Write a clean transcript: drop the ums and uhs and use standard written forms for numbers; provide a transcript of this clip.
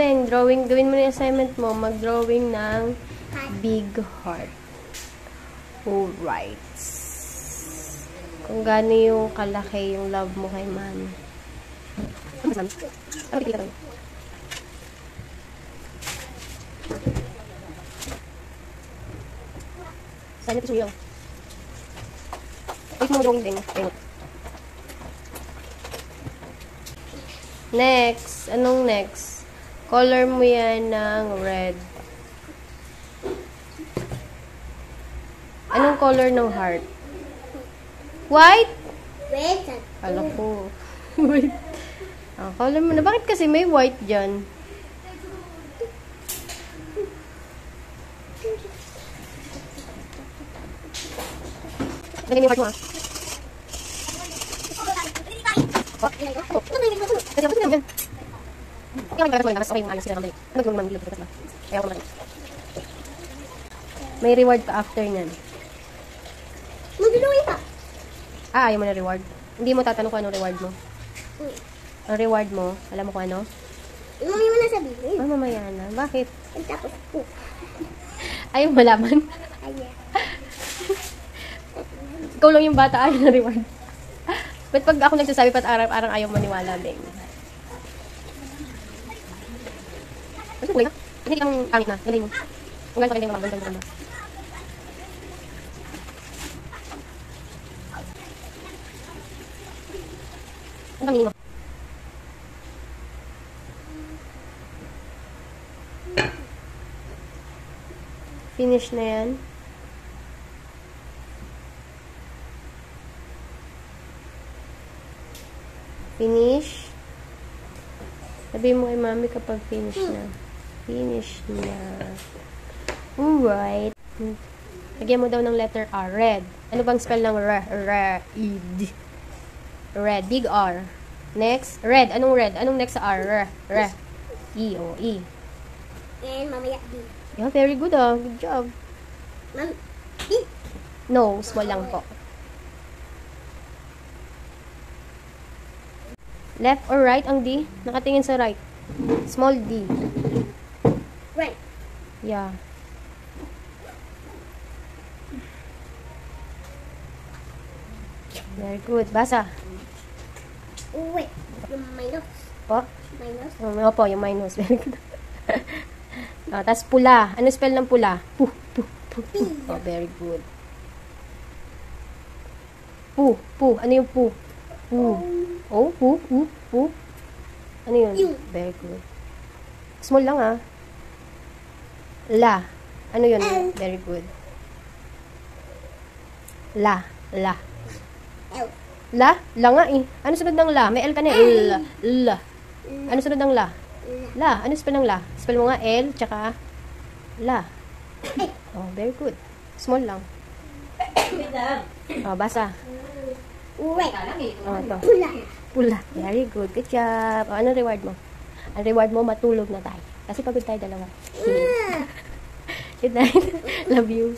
Beng, drawing, gawin mo na yung assignment mo, mag-drawing ng big heart. Alright. Kung gaano yung kalaki yung love mo kay Mami. Sana ito siya. Wait mo drawing din. Next. Anong next? Color mo yan ng red. Anong color ng heart? White? Wait. Kala ko. Wait. Color mo na. Bakit kasi may white dyan? Lagyan mo yung heart mo ah. May reward pa after nyan. Mag-drawing pa. Ayaw mo na reward. Hindi mo tatanong kung anong reward mo. Ang reward mo, alam mo kung ano? Mami mo na sabihin. Mamaya na. Bakit? Tapos po. Ayaw malaman. Ayan. Ikaw lang yung bata, ayaw na reward. Ba't pag ako nagsasabi pat arang ayaw maniwala, Beng? Ano kulay na? Hindi kang pangit na. Galing mo. Ang galing mo. Ang galing mo. Ang galing mo. Finish na yan. Finish. Sabihin mo kay Mami kapag finish na. Finish na. Alright. Lagyan mo daw ng letter R. Red. Ano bang spell ng R? Red. Red. Big R. Next. Red. Anong red? Anong next sa R? R. E. O. E. And mamaya B. Yeah, very good ah. Good job. Ma'am, B. No, small lang po. Left or right ang D? Nakatingin sa right. Small D. Right. Yeah. Very good. Basa. Wait. Yung minus. Po? Minus. Opo, yung minus. Very good. Tapos pula. Ano spell ng pula? Pu. Oh, very good. Pu. Ano yung pu? Pu. Oh, pu. Ano yun? Very good. Small lang ah. La. Ano yun? Very good. La. L. La? La nga eh. Ano sunod ng la? May L ka na eh. La. Ano sunod ng la? La. Ano spell ng la? Spell mo nga L, tsaka la. Oh, very good. Small lang. Oh, basa. Wait. Oh, ito. Pula. Pula. Very good. Good job. Oh, ano reward mo? Ang reward mo, matulog na tayo. Kasi pagod tayo dalawa. Good night. Love you.